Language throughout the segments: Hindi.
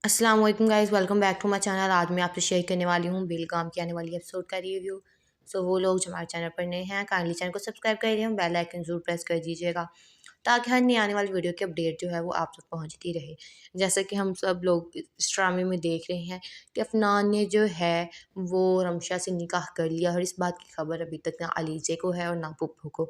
अस्सलाम वालेकुम guys, welcome back to my channel. आज मैं आपसे शेयर करने वाली हूँ बेलगाम की आने वाली एपिसोड का रिव्यू। वो लोग जो हमारे चैनल पर नए हैं काइंडली चैनल को सब्सक्राइब कर दिए, बेल आइकन जरूर प्रेस कर दीजिएगा ताकि हर नई आने वाली वीडियो की अपडेट जो है वो आप तक पहुँचती रहे। जैसा कि हम सब लोग इस ड्रामे में देख रहे हैं कि अफनान ने जो है वो रमशा से निकाह कर लिया और इस बात की खबर अभी तक ना अलीज़े को है और ना पुप्पो को।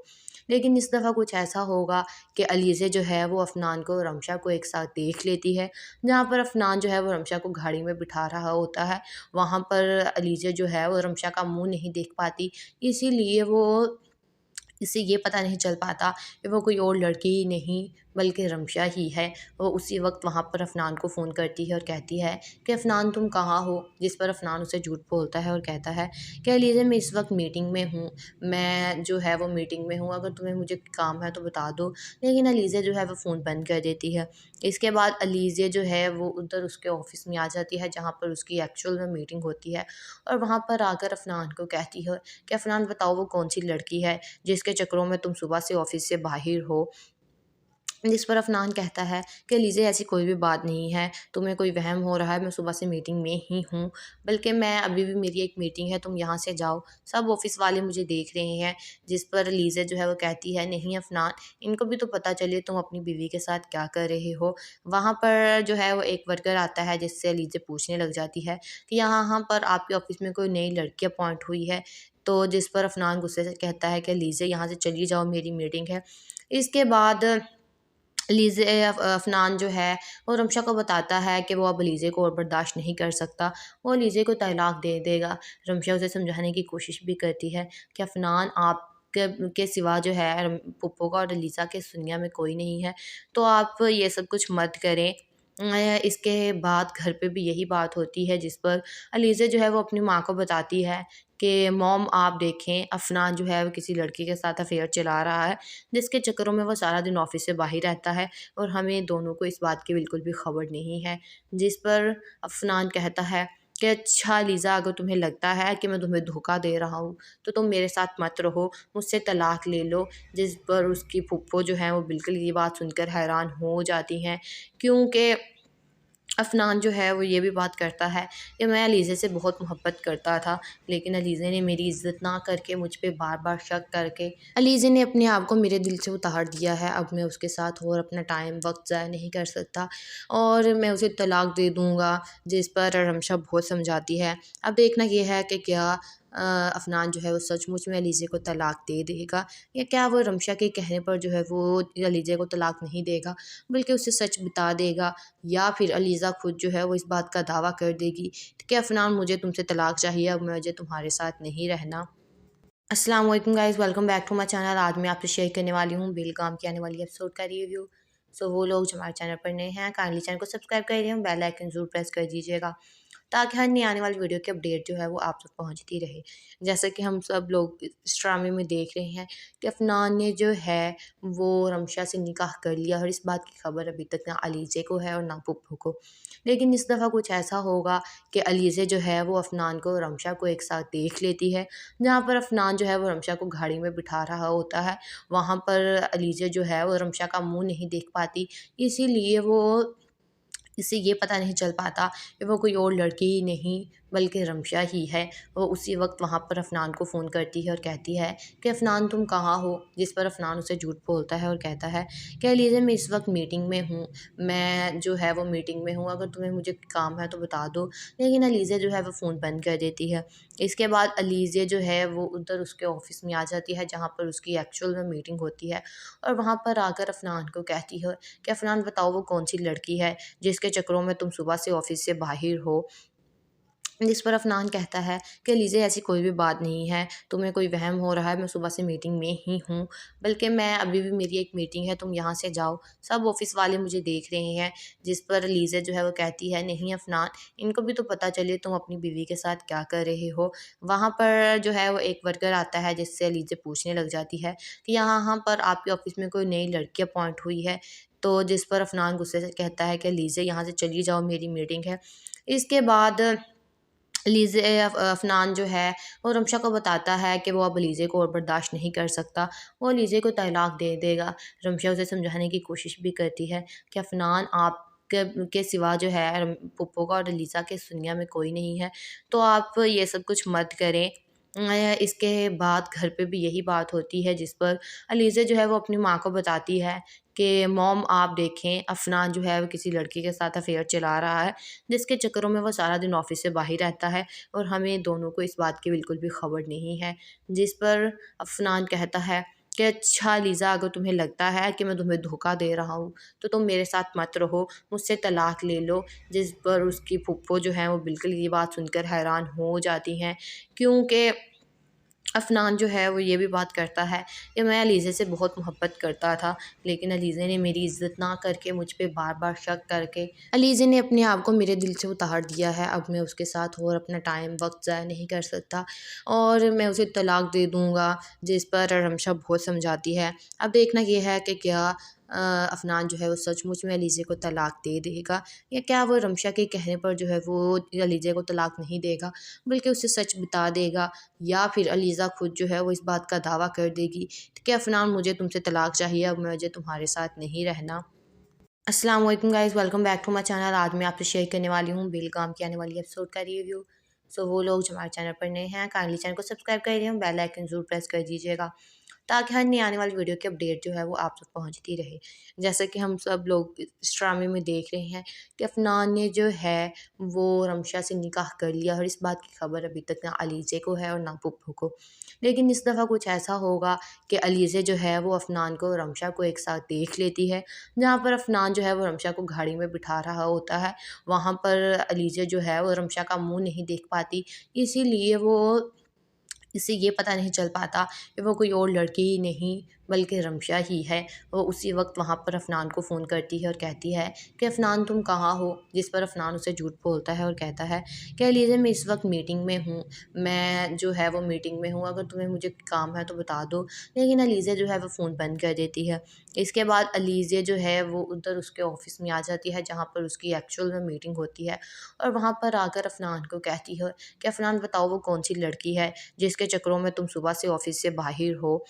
लेकिन इस दफ़ा कुछ ऐसा होगा कि अलीज़े जो है वो अफनान को और रमशा को एक साथ देख लेती है। जहाँ पर अफनान जो है वो रमशा को गाड़ी में बिठा रहा होता है, वहाँ पर अलीज़ा जो है वो रमशा का मुँह नहीं देख पाती, इसीलिए वो इसे ये पता नहीं चल पाता कि वो कोई और लड़की ही नहीं बल्कि रमशा ही है। वो उसी वक्त वहाँ पर अफनान को फ़ोन करती है और कहती है कि अफनान तुम कहाँ हो? जिस पर अफनान उसे झूठ बोलता है और कहता है कि अलीज़ा मैं इस वक्त मीटिंग में हूँ, मैं जो है वो मीटिंग में हूँ, अगर तुम्हें मुझे काम है तो बता दो। लेकिन अलीज़ा जो है वो फ़ोन बंद कर देती है। इसके बाद अलीज़ा जो है वो उधर उसके ऑफ़िस में आ जाती है जहाँ पर उसकी एक्चुअल में मीटिंग होती है और वहाँ पर आकर अफनान को कहती है कि अफनान बताओ वो कौन-सी लड़की है जिसके चक्करों में तुम सुबह से ऑफिस से बाहिर हो। जिस पर अफनान कहता है कि लीजिए ऐसी कोई भी बात नहीं है, तुम्हें कोई वहम हो रहा है, मैं सुबह से मीटिंग में ही हूँ, बल्कि मैं अभी भी मेरी एक मीटिंग है, तुम यहाँ से जाओ, सब ऑफिस वाले मुझे देख रहे हैं। जिस पर लीज़ा जो है वो कहती है नहीं अफनान, इनको भी तो पता चले तुम अपनी बीवी के साथ क्या कर रहे हो। वहाँ पर जो है वो एक वर्कर आता है जिससे लीज़ा पूछने लग जाती है कि यहाँ पर आपके ऑफिस में कोई नई लड़की अपॉइंट हुई है। तो जिस पर अफनान गुस्से से कहता है कि लीज़ा यहाँ से चली जाओ, मेरी मीटिंग है। इसके बाद लीज़े अफ़नान जो है वो रमशा को बताता है कि वो अब लीज़े को और बर्दाश्त नहीं कर सकता, वो लीज़े को तलाक दे देगा। रमशा उसे समझाने की कोशिश भी करती है कि अफ़नान आप के सिवा जो है पुप्पो का और लीज़ा के इस दुनिया में कोई नहीं है, तो आप ये सब कुछ मत करें। इसके बाद घर पे भी यही बात होती है जिस पर अलीज़ा जो है वो अपनी माँ को बताती है कि मॉम आप देखें अफ़नान जो है वो किसी लड़की के साथ अफ़ेयर चला रहा है, जिसके चक्करों में वो सारा दिन ऑफ़िस से बाहर रहता है और हमें दोनों को इस बात की बिल्कुल भी खबर नहीं है। जिस पर अफ़नान कहता है कि अच्छा लीज़ा अगर तुम्हें लगता है कि मैं तुम्हें धोखा दे रहा हूँ, तो तुम मेरे साथ मत रहो, मुझसे तलाक ले लो। जिस पर उसकी फूफो जो है वो बिल्कुल ये बात सुनकर हैरान हो जाती हैं, क्योंकि अफ़नान जो है वो ये भी बात करता है कि मैं अलीज़े से बहुत मोहब्बत करता था, लेकिन अलीज़े ने मेरी इज़्ज़त ना करके मुझ पे बार-बार शक करके अलीज़े ने अपने आप को मेरे दिल से उतार दिया है। अब मैं उसके साथ और अपना टाइम वक़्त ज़ाया नहीं कर सकता और मैं उसे तलाक दे दूँगा। जिस पर रमशा बहुत समझाती है। अब देखना ये है कि क्या अफ़नान जो है वो सचमुच में अलीज़े को तलाक दे देगा या क्या वो रमशा के कहने पर जो है वो अलीज़े को तलाक नहीं देगा, बल्कि उसे सच बता देगा, या फिर अलीज़ा खुद जो है वो इस बात का दावा कर देगी कि अफ़नान मुझे तुमसे तलाक चाहिए, अब मुझे तुम्हारे साथ नहीं रहना। अस्सलाम वालेकुम guys, welcome back to my channel. आज मैं आपसे शेयर करने वाली हूँ बेलगाम की आने वाली एपिसोड का रिव्यू। वो लोग जो हमारे चैनल पर नए हैं काइंडली चैनल को सब्सक्राइब कर दिए, बेल आइकन ज़रूर प्रेस कर दीजिएगा ताकि हर नई आने वाली वीडियो की अपडेट जो है वो आप तक पहुँचती रहे। जैसा कि हम सब लोग इस ड्रामे में देख रहे हैं कि अफ़नान ने जो है वो रमशा से निकाह कर लिया और इस बात की खबर अभी तक ना अलीज़े को है और ना पुप्पो को। लेकिन इस दफ़ा कुछ ऐसा होगा कि अलीज़ा जो है वो अफ़नान को और रमशा को एक साथ देख लेती है। जहाँ पर अफ़नान जो है वो रमशा को गाड़ी में बिठा रहा होता है, वहाँ पर अलीज़ा जो है वो रमशा का मुँह नहीं देख पाती, इसीलिए वो इसे ये पता नहीं चल पाता कि वो कोई और लड़की ही नहीं बल्कि रमशा ही है। वो उसी वक्त वहाँ पर अफ़नान को फ़ोन करती है और कहती है कि अफ़नान तुम कहाँ हो? जिस पर अफ़नान उसे झूठ बोलता है और कहता है कि लीजिए मैं इस वक्त मीटिंग में हूँ, मैं जो है वो मीटिंग में हूँ, अगर तुम्हें मुझे काम है तो बता दो। लेकिन अलीज़ा जो है वो फ़ोन बंद कर देती है। इसके बाद अलीज़ा जो है वो उधर उसके ऑफ़िस में आ जाती है जहाँ पर उसकी एक्चुअल में मीटिंग होती है और वहाँ पर आकर अफ़नान को कहती है कि अफ़नान बताओ वो कौन-सी लड़की है जिसके चक्करों में तुम सुबह से ऑफिस से बाहिर हो। जिस पर अफ़नान कहता है कि लीजिए ऐसी कोई भी बात नहीं है, तुम्हें कोई वहम हो रहा है, मैं सुबह से मीटिंग में ही हूँ, बल्कि मैं अभी भी मेरी एक मीटिंग है, तुम यहाँ से जाओ, सब ऑफ़िस वाले मुझे देख रहे हैं। जिस पर लीज़ा जो है वो कहती है नहीं अफ़नान, इनको भी तो पता चले तुम अपनी बीवी के साथ क्या कर रहे हो। वहाँ पर जो है वो एक वर्कर आता है जिससे लीज़ा पूछने लग जाती है कि यहाँ पर आपके ऑफ़िस में कोई नई लड़की अपॉइंट हुई है। तो जिस पर अफ़नान गुस्से से कहता है कि लीज़ा यहाँ से चली जाओ, मेरी मीटिंग है। इसके बाद लीज़े अफ़नान जो है वो रमशा को बताता है कि वो अब लीज़े को और बर्दाश्त नहीं कर सकता, वो लीज़े को तलाक दे देगा। रमशा उसे समझाने की कोशिश भी करती है कि अफ़नान आप के सिवा जो है पुप्पो का और अलीज़ा के इस दुनिया में कोई नहीं है। तो आप ये सब कुछ मत करें। इसके बाद घर पे भी यही बात होती है जिस पर अलीज़ा जो है वो अपनी माँ को बताती है कि मॉम आप देखें अफ़नान जो है वो किसी लड़की के साथ अफ़ेयर चला रहा है, जिसके चक्करों में वो सारा दिन ऑफ़िस से बाहर रहता है और हमें दोनों को इस बात की बिल्कुल भी ख़बर नहीं है। जिस पर अफ़नान कहता है कि अच्छा लीज़ा, अगर तुम्हें लगता है कि मैं तुम्हें धोखा दे रहा हूँ तो तुम मेरे साथ मत रहो, मुझसे तलाक ले लो। जिस पर उसकी फूफो जो है वो बिल्कुल ये बात सुनकर हैरान हो जाती हैं, क्योंकि अफ़नान जो है वो ये भी बात करता है कि मैं अलीज़े से बहुत मोहब्बत करता था, लेकिन अलीज़े ने मेरी इज़्ज़त ना करके मुझ पे बार-बार शक करके अलीज़े ने अपने आप को मेरे दिल से उतार दिया है। अब मैं उसके साथ और अपना टाइम वक़्त ज़ाया नहीं कर सकता और मैं उसे तलाक दे दूँगा। जिस पर रमशा बहुत समझाती है। अब देखना ये है कि क्या अफ़नान जो है वो सचमुच में अलीज़े को तलाक दे देगा, या क्या वो रमशा के कहने पर जो है वो अलीज़े को तलाक नहीं देगा, बल्कि उसे सच बता देगा, या फिर अलीज़ा खुद जो है वो इस बात का दावा कर देगी कि अफ़नान मुझे तुमसे तलाक चाहिए, अब मुझे तुम्हारे साथ नहीं रहना। अस्सलाम वालेकुम guys, welcome back to my channel. आज मैं आपसे शेयर करने वाली हूँ बेलगाम की आने वाली एपिसोड का रिव्यू। सो वो लोग जो हमारे चैनल पर नए हैं काइंडली चैनल को सब्सक्राइब कर दीजिए, बेल आइकन ज़रूर प्रेस कर दीजिएगा ताकि हर नई आने वाली वीडियो की अपडेट जो है वो आप तक पहुंचती रहे। जैसे कि हम सब लोग इस ड्रामे में देख रहे हैं कि अफ़नान ने जो है वो रमशा से निकाह कर लिया और इस बात की खबर अभी तक ना अलीज़े को है और ना पुप्पो को। लेकिन इस दफ़ा कुछ ऐसा होगा कि अलीज़े जो है वो अफ़नान को और रमशा को एक साथ देख लेती है। जहाँ पर अफ़नान जो है वो रमशा को गाड़ी में बिठा रहा होता है, वहाँ पर अलीज़ा जो है वो रमशा का मुँह नहीं देख पाती, इसीलिए वो इससे ये पता नहीं चल पाता कि वो कोई और लड़की ही नहीं बल्कि रमशा ही है। वो उसी वक्त वहाँ पर अफ़नान को फ़ोन करती है और कहती है कि अफ़नान तुम कहाँ हो? जिस पर अफ़नान उसे झूठ बोलता है और कहता है कि अलीज़ा मैं इस वक्त मीटिंग में हूँ, मैं जो है वो मीटिंग में हूँ, अगर तुम्हें मुझे काम है तो बता दो। लेकिन अलीज़ा जो है वो फ़ोन बंद कर देती है। इसके बाद अलीज़ा जो है वो उधर उसके ऑफ़िस में आ जाती है जहाँ पर उसकी एक्चुअल में मीटिंग होती है, और वहाँ पर आकर अफ़नान को कहती है कि अफ़नान बताओ वो कौन सी लड़की है जिसके चक्करों में तुम सुबह से ऑफिस से बाहर हो।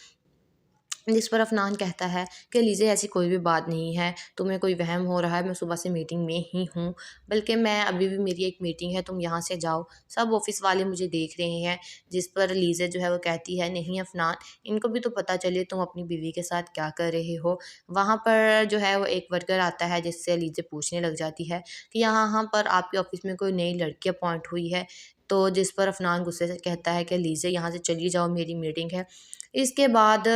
जिस पर अफ़नान कहता है कि लीज़े ऐसी कोई भी बात नहीं है, तुम्हें कोई वहम हो रहा है, मैं सुबह से मीटिंग में ही हूँ, बल्कि मैं अभी भी मेरी एक मीटिंग है, तुम यहाँ से जाओ, सब ऑफ़िस वाले मुझे देख रहे हैं। जिस पर लीज़ा जो है वो कहती है नहीं अफ़नान, इनको भी तो पता चले तुम अपनी बीवी के साथ क्या कर रहे हो। वहाँ पर जो है वो एक वर्कर आता है जिससे लीज़ा पूछने लग जाती है कि यहाँ पर आपके ऑफ़िस में कोई नई लड़की अपॉइंट हुई है। तो जिस पर अफ़नान गुस्से से कहता है कि लीज़ा यहाँ से चली जाओ, मेरी मीटिंग है। इसके बाद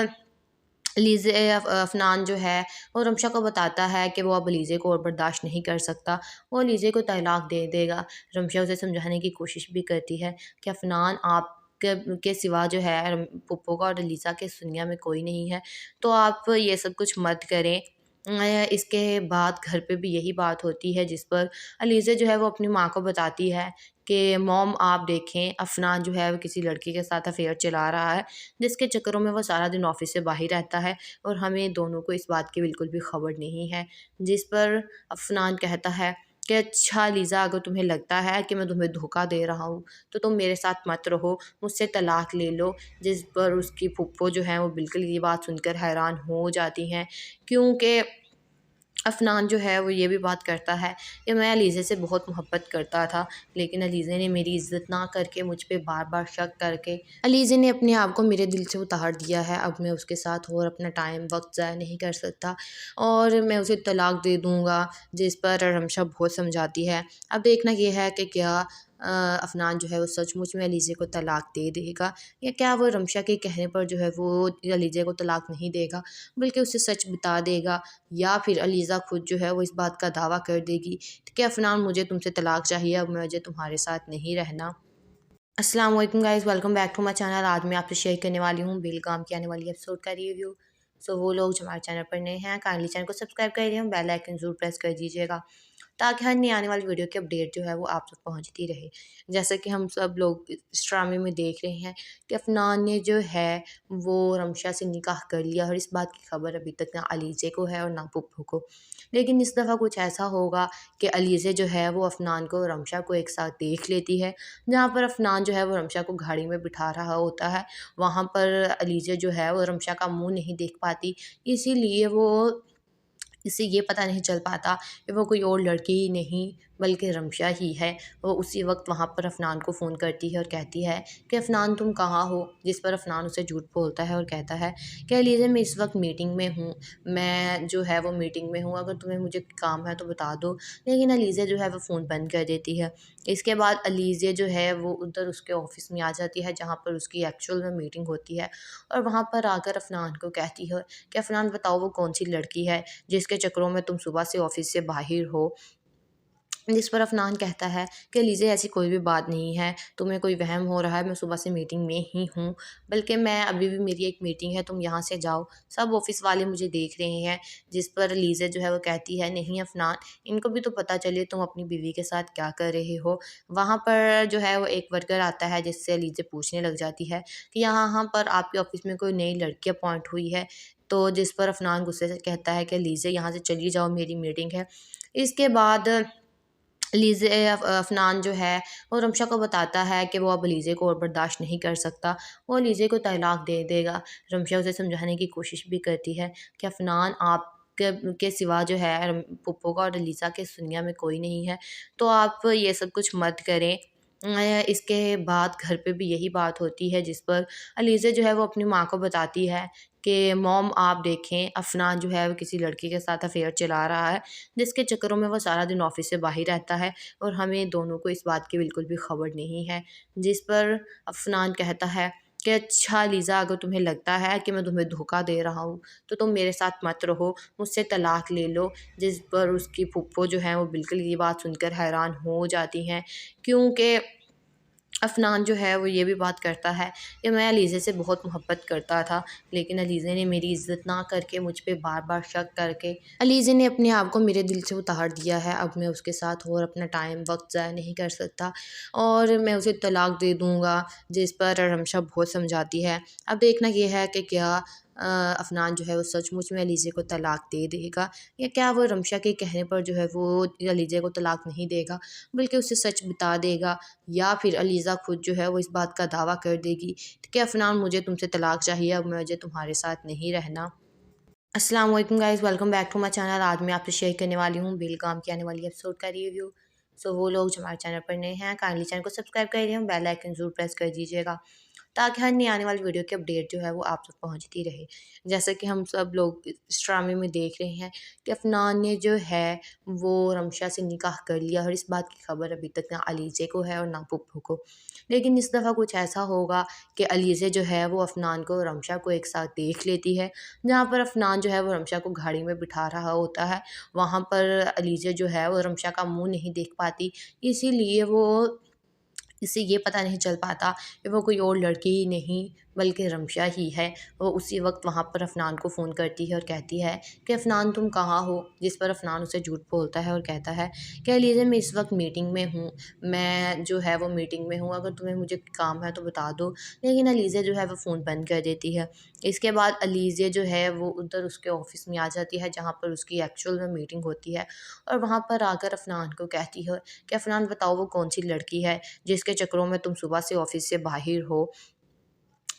लीज़े अफ़नान जो है वो रमशा को बताता है कि वो अब लीज़े को और बर्दाश्त नहीं कर सकता, वो लीज़े को तलाक दे देगा। रमशा उसे समझाने की कोशिश भी करती है कि अफ़नान आप के सिवा जो है पुप्पो का और लीज़ा के इस दुनिया में कोई नहीं है, तो आप ये सब कुछ मत करें। इसके बाद घर पे भी यही बात होती है जिस पर अलीज़ा जो है वो अपनी माँ को बताती है कि मॉम आप देखें अफ़नान जो है वो किसी लड़की के साथ अफ़ेयर चला रहा है, जिसके चक्करों में वो सारा दिन ऑफ़िस से बाहर रहता है और हमें दोनों को इस बात की बिल्कुल भी ख़बर नहीं है। जिस पर अफ़नान कहता है कि अच्छा लीज़ा, अगर तुम्हें लगता है कि मैं तुम्हें धोखा दे रहा हूँ तो तुम मेरे साथ मत रहो, मुझसे तलाक ले लो। जिस पर उसकी फूफो जो है वो बिल्कुल ये बात सुनकर हैरान हो जाती हैं, क्योंकि अफ़नान जो है वो ये भी बात करता है कि मैं अलीज़े से बहुत मोहब्बत करता था, लेकिन अलीज़े ने मेरी इज़्ज़त ना करके मुझ पे बार-बार शक करके अलीज़े ने अपने आप को मेरे दिल से उतार दिया है। अब मैं उसके साथ और अपना टाइम वक़्त ज़ाया नहीं कर सकता और मैं उसे तलाक दे दूँगा। जिस पर रमशा बहुत समझाती है। अब देखना ये है कि क्या अफ़नान जो है वो सचमुच में अलीज़े को तलाक दे देगा, या क्या वो रमशा के कहने पर जो है वो अलीज़े को तलाक नहीं देगा, बल्कि उसे सच बता देगा, या फिर अलीज़ा खुद जो है वो इस बात का दावा कर देगी कि अफ़नान मुझे तुमसे तलाक चाहिए, अब मुझे तुम्हारे साथ नहीं रहना। अस्सलाम वालेकुम guys, welcome back to my channel. आज मैं आपसे शेयर करने वाली हूँ बेलगाम की आने वाली एपिसोड का रिव्यू। सो वो लोग जो हमारे चैनल पर नए हैं काइंडली चैनल को सब्सक्राइब कर दीजिए, बेल आइकन ज़रूर प्रेस कर दीजिएगा ताकि हर नई आने वाली वीडियो की अपडेट जो है वो आप तक पहुंचती रहे। जैसे कि हम सब लोग इस ड्रामे में देख रहे हैं कि अफ़नान ने जो है वो रमशा से निकाह कर लिया और इस बात की खबर अभी तक ना अलीज़े को है और ना पुप्पो को। लेकिन इस दफ़ा कुछ ऐसा होगा कि अलीज़ा जो है वो अफ़नान को और रमशा को एक साथ देख लेती है। जहाँ पर अफ़नान जो है वो रमशा को गाड़ी में बिठा रहा होता है, वहाँ पर अलीज़ा जो है वो रमशा का मुँह नहीं देख पाती, इसीलिए वो इससे ये पता नहीं चल पाता कि वो कोई और लड़की ही नहीं बल्कि रमशा ही है। वो उसी वक्त वहाँ पर अफनान को फ़ोन करती है और कहती है कि अफनान तुम कहाँ हो? जिस पर अफनान उसे झूठ बोलता है और कहता है कि अलीज़ा मैं इस वक्त मीटिंग में हूँ, मैं जो है वो मीटिंग में हूँ, अगर तुम्हें मुझे काम है तो बता दो। लेकिन अलीज़ा जो है वो फ़ोन बंद कर देती है। इसके बाद अलीज़ा जो है वो उधर उसके ऑफ़िस में आ जाती है जहाँ पर उसकी एक्चुअल में मीटिंग होती है, और वहाँ पर आकर अफनान को कहती है कि अफनान बताओ वो कौन सी लड़की है जिसके चक्करों में तुम सुबह से ऑफिस से बाहर हो। जिस पर अफनान कहता है कि लीजिए ऐसी कोई भी बात नहीं है, तुम्हें कोई वहम हो रहा है, मैं सुबह से मीटिंग में ही हूँ, बल्कि मैं अभी भी मेरी एक मीटिंग है, तुम यहाँ से जाओ, सब ऑफिस वाले मुझे देख रहे हैं। जिस पर लीज़ा जो है वो कहती है नहीं अफनान, इनको भी तो पता चले तुम अपनी बीवी के साथ क्या कर रहे हो। वहाँ पर जो है वो एक वर्कर आता है जिससे लीज़ा पूछने लग जाती है कि यहाँ पर आपके ऑफिस में कोई नई लड़की अपॉइंट हुई है। तो जिस पर अफनान गुस्से से कहता है कि लीज़ा यहाँ से चली जाओ, मेरी मीटिंग है। इसके बाद लीज़े अफ़नान जो है वो रमशा को बताता है कि वो अब लीज़े को और बर्दाश्त नहीं कर सकता, वो लीज़े को तलाक दे देगा। रमशा उसे समझाने की कोशिश भी करती है कि अफ़नान के सिवा जो है पुप्पो का और लीज़ा के इस दुनिया में कोई नहीं है, तो आप ये सब कुछ मत करें। इसके बाद घर पे भी यही बात होती है जिस पर अलीज़ा जो है वो अपनी माँ को बताती है कि मॉम आप देखें अफ़नान जो है वो किसी लड़की के साथ अफ़ेयर चला रहा है, जिसके चक्करों में वो सारा दिन ऑफ़िस से बाहर रहता है और हमें दोनों को इस बात की बिल्कुल भी ख़बर नहीं है। जिस पर अफ़नान कहता है कि अच्छा लीज़ा, अगर तुम्हें लगता है कि मैं तुम्हें धोखा दे रहा हूँ, तो तुम मेरे साथ मत रहो, मुझसे तलाक ले लो। जिस पर उसकी फूफो जो है वो बिल्कुल ये बात सुनकर हैरान हो जाती हैं, क्योंकि अफ़नान जो है वो ये भी बात करता है कि मैं अलीज़े से बहुत मोहब्बत करता था, लेकिन अलीज़े ने मेरी इज़्ज़त ना करके मुझ पे बार-बार शक करके अलीज़े ने अपने आप को मेरे दिल से उतार दिया है। अब मैं उसके साथ और अपना टाइम वक़्त ज़ाया नहीं कर सकता और मैं उसे तलाक दे दूँगा। जिस पर रमशा बहुत समझाती है। अब देखना ये है कि क्या अफ़नान जो है वो सचमुच में अलीज़े को तलाक दे देगा, या क्या वो रमशा के कहने पर जो है वो अलीज़े को तलाक नहीं देगा, बल्कि उसे सच बता देगा, या फिर अलीज़ा खुद जो है वो इस बात का दावा कर देगी कि अफ़नान मुझे तुमसे तलाक चाहिए, अब मुझे तुम्हारे साथ नहीं रहना। अस्सलाम वालेकुम guys, welcome back to my channel. आज मैं आपसे शेयर करने वाली हूँ बेलगाम की आने वाली एपिसोड का रिव्यू। सो वो लोग जो हमारे चैनल पर नए हैं काइंडली चैनल को सब्सक्राइब कर दिए, बेल आइकन ज़रूर प्रेस कर दीजिएगा ताकि हर नई आने वाली वीडियो की अपडेट जो है वो आप तक पहुंचती रहे। जैसे कि हम सब लोग इस ड्रामे में देख रहे हैं कि अफनान ने जो है वो रमशा से निकाह कर लिया और इस बात की खबर अभी तक ना अलीज़े को है और ना पुप्पो को। लेकिन इस दफ़ा कुछ ऐसा होगा कि अलीज़े जो है वो अफनान को और रमशा को एक साथ देख लेती है। जहाँ पर अफनान जो है वो रमशा को गाड़ी में बिठा रहा होता है, वहाँ पर अलीज़ा जो है वो रमशा का मुँह नहीं देख पाती, इसीलिए वो इससे ये पता नहीं चल पाता कि वो कोई और लड़की ही नहीं बल्कि रमशा ही है। वो उसी वक्त वहाँ पर अफनान को फ़ोन करती है और कहती है कि अफनान तुम कहाँ हो? जिस पर अफनान उसे झूठ बोलता है और कहता है कि लीजिए मैं इस वक्त मीटिंग में हूँ, मैं जो है वो मीटिंग में हूँ, अगर तुम्हें मुझे काम है तो बता दो। लेकिन अलीज़ा जो है वो फ़ोन बंद कर देती है। इसके बाद अलीज़ा जो है वो उधर उसके ऑफ़िस में आ जाती है जहाँ पर उसकी एक्चुअल में मीटिंग होती है, और वहाँ पर आकर अफनान को कहती है कि अफनान बताओ वो कौन सी लड़की है जिसके चक्करों में तुम सुबह से ऑफिस से बाहर हो।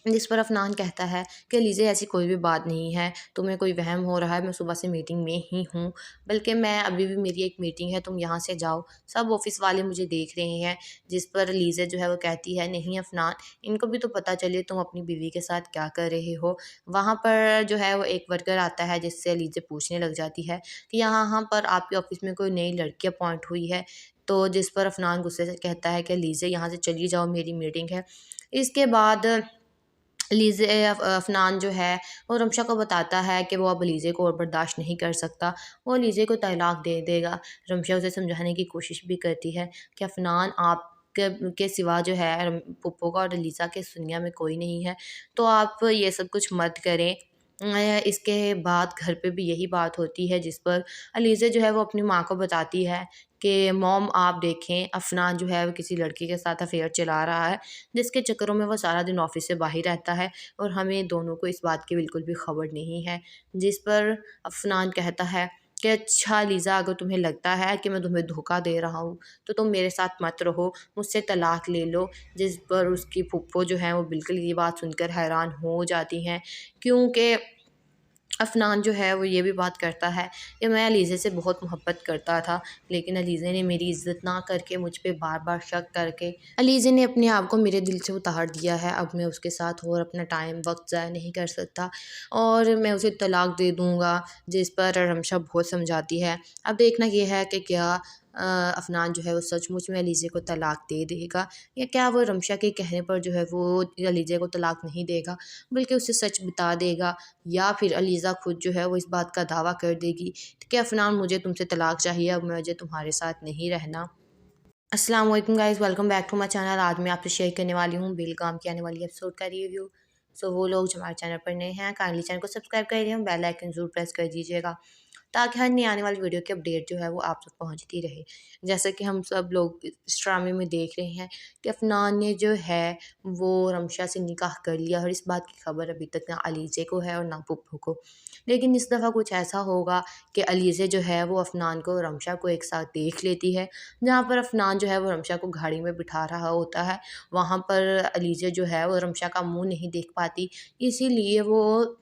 जिस पर अफनान कहता है कि लीजिए ऐसी कोई भी बात नहीं है, तुम्हें कोई वहम हो रहा है, मैं सुबह से मीटिंग में ही हूँ, बल्कि मैं अभी भी मेरी एक मीटिंग है, तुम यहाँ से जाओ, सब ऑफिस वाले मुझे देख रहे हैं। जिस पर लीज़ा जो है वो कहती है नहीं अफनान, इनको भी तो पता चले तुम अपनी बीवी के साथ क्या कर रहे हो। वहाँ पर जो है वो एक वर्कर आता है जिससे लीज़ा पूछने लग जाती है कि यहाँ पर आपके ऑफिस में कोई नई लड़की अपॉइंट हुई है। तो जिस पर अफनान गुस्से से कहता है कि लीज़ा यहाँ से चली जाओ, मेरी मीटिंग है। इसके बाद लीज़े अफ़नान जो है वो रमशा को बताता है कि वो अब लीज़े को और बर्दाश्त नहीं कर सकता, वो लीज़े को तलाक दे देगा। रमशा उसे समझाने की कोशिश भी करती है कि अफ़नान के सिवा जो है पुप्पो का और लीज़ा के इस दुनिया में कोई नहीं है, तो आप ये सब कुछ मत करें। इसके बाद घर पे भी यही बात होती है जिस पर अलीज़ा जो है वो अपनी माँ को बताती है कि मॉम आप देखें अफ़नान जो है वो किसी लड़की के साथ अफ़ेयर चला रहा है, जिसके चक्करों में वो सारा दिन ऑफिस से बाहर रहता है और हमें दोनों को इस बात की बिल्कुल भी खबर नहीं है। जिस पर अफ़नान कहता है कि अच्छा लीज़ा, अगर तुम्हें लगता है कि मैं तुम्हें धोखा दे रहा हूँ, तो तुम मेरे साथ मत रहो, मुझसे तलाक ले लो। जिस पर उसकी फूफो जो है वो बिल्कुल ये बात सुनकर हैरान हो जाती हैं, क्योंकि अफनान जो है वो ये भी बात करता है कि मैं अलीज़े से बहुत मोहब्बत करता था, लेकिन अलीज़े ने मेरी इज़्ज़त ना करके मुझ पे बार बार शक करके अलीज़े ने अपने आप को मेरे दिल से उतार दिया है। अब मैं उसके साथ और अपना टाइम वक्त ज़ाया नहीं कर सकता और मैं उसे तलाक दे दूँगा, जिस पर रमशा बहुत समझाती है। अब देखना ये है कि क्या अफनान जो है वो सचमुच में अलीज़े को तलाक दे देगा, या क्या वो रमशा के कहने पर जो है वो अलीज़े को तलाक नहीं देगा बल्कि उसे सच बता देगा, या फिर अलीज़ा खुद जो है वो इस बात का दावा कर देगी कि अफ़नान मुझे तुमसे तलाक चाहिए, अब मुझे तुम्हारे साथ नहीं रहना। अस्सलाम वालेकुम guys, welcome back to my channel. आज मैं आपसे शेयर करने वाली हूँ बेलगाम की आने वाली एपिसोड का रिव्यू। सो वो लोग जो हमारे चैनल पर नए हैं काइंडली चैनल को सब्सक्राइब कर दिए, बेल आइकन ज़रूर प्रेस कर दीजिएगा ताकि हर नई आने वाली वीडियो की अपडेट जो है वो आप तक पहुंचती रहे। जैसे कि हम सब लोग इस ड्रामे में देख रहे हैं कि अफनान ने जो है वो रमशा से निकाह कर लिया और इस बात की खबर अभी तक ना अलीज़े को है और ना पुप्पो को। लेकिन इस दफ़ा कुछ ऐसा होगा कि अलीज़े जो है वो अफनान को और रमशा को एक साथ देख लेती है। जहाँ पर अफनान जो है वो रमशा को गाड़ी में बिठा रहा होता है, वहाँ पर अलीज़े जो है वो रमशा का मुँह नहीं देख पाती, इसीलिए वो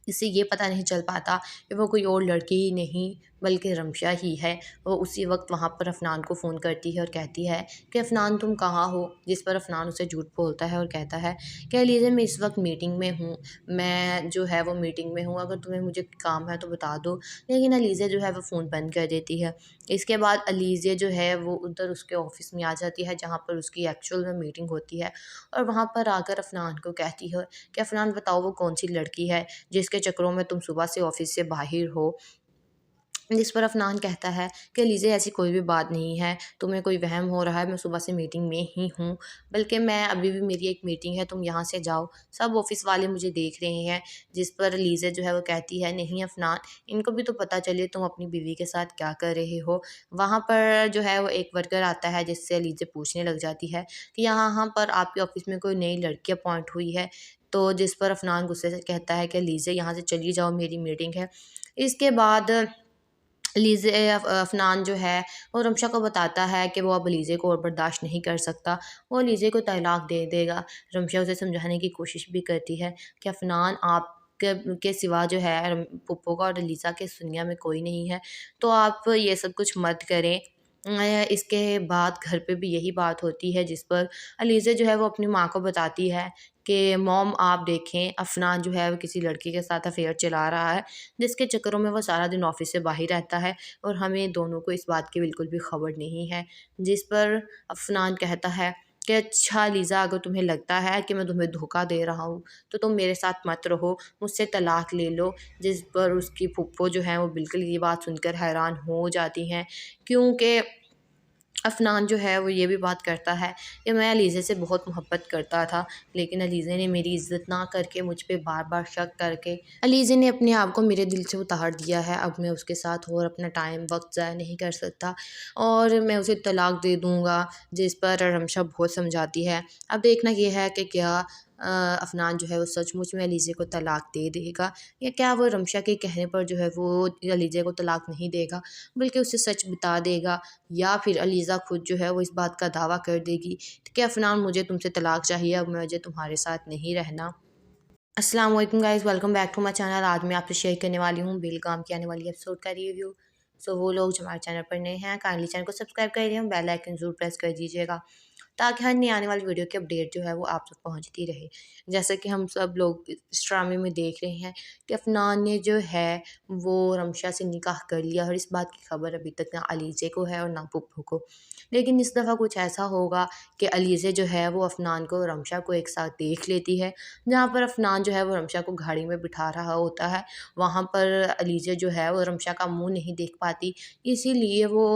इससे ये पता नहीं चल पाता कि वो कोई और लड़की ही नहीं बल्कि रमशा ही है। वो उसी वक्त वहाँ पर अफनान को फ़ोन करती है और कहती है कि अफनान तुम कहाँ हो? जिस पर अफनान उसे झूठ बोलता है और कहता है कि अलीज़ा मैं इस वक्त मीटिंग में हूँ, मैं जो है वो मीटिंग में हूँ, अगर तुम्हें मुझे काम है तो बता दो। लेकिन अलीज़ा जो है वो फ़ोन बंद कर देती है। इसके बाद अलीज़ा जो है वो उधर उसके ऑफ़िस में आ जाती है जहाँ पर उसकी एक्चुअल में मीटिंग होती है, और वहाँ पर आकर अफनान को कहती है कि अफनान बताओ वो कौन सी लड़की है जिसके चक्करों में तुम सुबह से ऑफिस से बाहर हो। जिस पर अफनान कहता है कि लीजिए ऐसी कोई भी बात नहीं है, तुम्हें कोई वहम हो रहा है, मैं सुबह से मीटिंग में ही हूँ, बल्कि मैं अभी भी मेरी एक मीटिंग है, तुम यहाँ से जाओ, सब ऑफिस वाले मुझे देख रहे हैं। जिस पर लीज़ा जो है वो कहती है नहीं अफनान, इनको भी तो पता चले तुम अपनी बीवी के साथ क्या कर रहे हो। वहाँ पर जो है वो एक वर्कर आता है जिससे लीज़ा पूछने लग जाती है कि यहाँ पर आपके ऑफिस में कोई नई लड़की अपॉइंट हुई है। तो जिस पर अफनान गुस्से से कहता है कि लीज़ा यहाँ से चली जाओ, मेरी मीटिंग है। इसके बाद लीज़े अफ़नान जो है वो रमशा को बताता है कि वो अब लीज़े को और बर्दाश्त नहीं कर सकता, वो लीज़े को तलाक दे देगा। रमशा उसे समझाने की कोशिश भी करती है कि अफ़नान आप के सिवा जो है पुप्पो का और लीज़ा के इस दुनिया में कोई नहीं है, तो आप ये सब कुछ मत करें। इसके बाद घर पे भी यही बात होती है जिस पर अलीज़ा जो है वो अपनी माँ को बताती है कि मॉम आप देखें अफ़नान जो है वो किसी लड़की के साथ अफ़ेयर चला रहा है, जिसके चक्करों में वो सारा दिन ऑफ़िस से बाहर रहता है और हमें दोनों को इस बात की बिल्कुल भी खबर नहीं है। जिस पर अफ़नान कहता है कि अच्छा लीज़ा, अगर तुम्हें लगता है कि मैं तुम्हें धोखा दे रहा हूँ, तो तुम मेरे साथ मत रहो, मुझसे तलाक ले लो। जिस पर उसकी फूफो जो है वो बिल्कुल ये बात सुनकर हैरान हो जाती हैं, क्योंकि अफ़नान जो है वो ये भी बात करता है कि मैं अलीज़े से बहुत मोहब्बत करता था, लेकिन अलीज़े ने मेरी इज़्ज़त ना करके मुझ पे बार बार शक करके अलीज़े ने अपने आप को मेरे दिल से उतार दिया है। अब मैं उसके साथ और अपना टाइम वक्त ज़ाया नहीं कर सकता और मैं उसे तलाक दे दूँगा, जिस पर रमशा बहुत समझाती है। अब देखना ये है कि क्या अफ़नान जो है वो सचमुच में अलीज़े को तलाक दे देगा, या क्या वो रमशा के कहने पर जो है वो अलीज़े को तलाक नहीं देगा बल्कि उसे सच बता देगा, या फिर अलीज़ा खुद जो है वो इस बात का दावा कर देगी कि अफ़नान मुझे तुमसे तलाक चाहिए, अब मुझे तुम्हारे साथ नहीं रहना। अस्सलाम वालेकुम guys, welcome back to my channel. आज मैं आपसे शेयर करने वाली हूँ बेलगाम की आने वाली एपिसोड का रिव्यू। सो वो लोग जो हमारे चैनल पर नए हैं काइंडली चैनल को सब्सक्राइब कर दिए, बेल आइकन ज़रूर प्रेस कर दीजिएगा ताकि हर नई आने वाली वीडियो की अपडेट जो है वो आप तक पहुंचती रहे। जैसे कि हम सब लोग इस ड्रामे में देख रहे हैं कि अफनान ने जो है वो रमशा से निकाह कर लिया और इस बात की खबर अभी तक ना अलीज़े को है और ना पुप्पो को। लेकिन इस दफ़ा कुछ ऐसा होगा कि अलीज़े जो है वो अफनान को और रमशा को एक साथ देख लेती है। जहाँ पर अफनान जो है वो रमशा को गाड़ी में बिठा रहा होता है, वहाँ पर अलीज़ा जो है वो रमशा का मुँह नहीं देख पाती, इसीलिए वो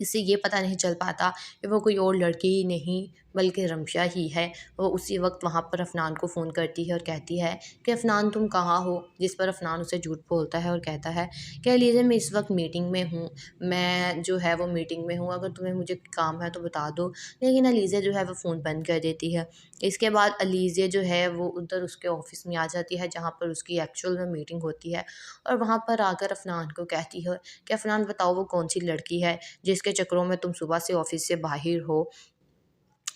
इससे ये पता नहीं चल पाता कि वो कोई और लड़की ही नहीं बल्कि रमशा ही है। वो उसी वक्त वहाँ पर अफनान को फ़ोन करती है और कहती है कि अफनान तुम कहाँ हो? जिस पर अफनान उसे झूठ बोलता है और कहता है कि अलीज़ा मैं इस वक्त मीटिंग में हूँ, मैं जो है वो मीटिंग में हूँ, अगर तुम्हें मुझे काम है तो बता दो। लेकिन अलीज़ा जो है वो फ़ोन बंद कर देती है। इसके बाद अलीज़ा जो है वो उधर उसके ऑफ़िस में आ जाती है जहाँ पर उसकी एक्चुअल में मीटिंग होती है, और वहाँ पर आकर अफनान को कहती है कि अफनान बताओ वो कौन सी लड़की है जिसके चक्करों में तुम सुबह से ऑफिस से बाहर हो।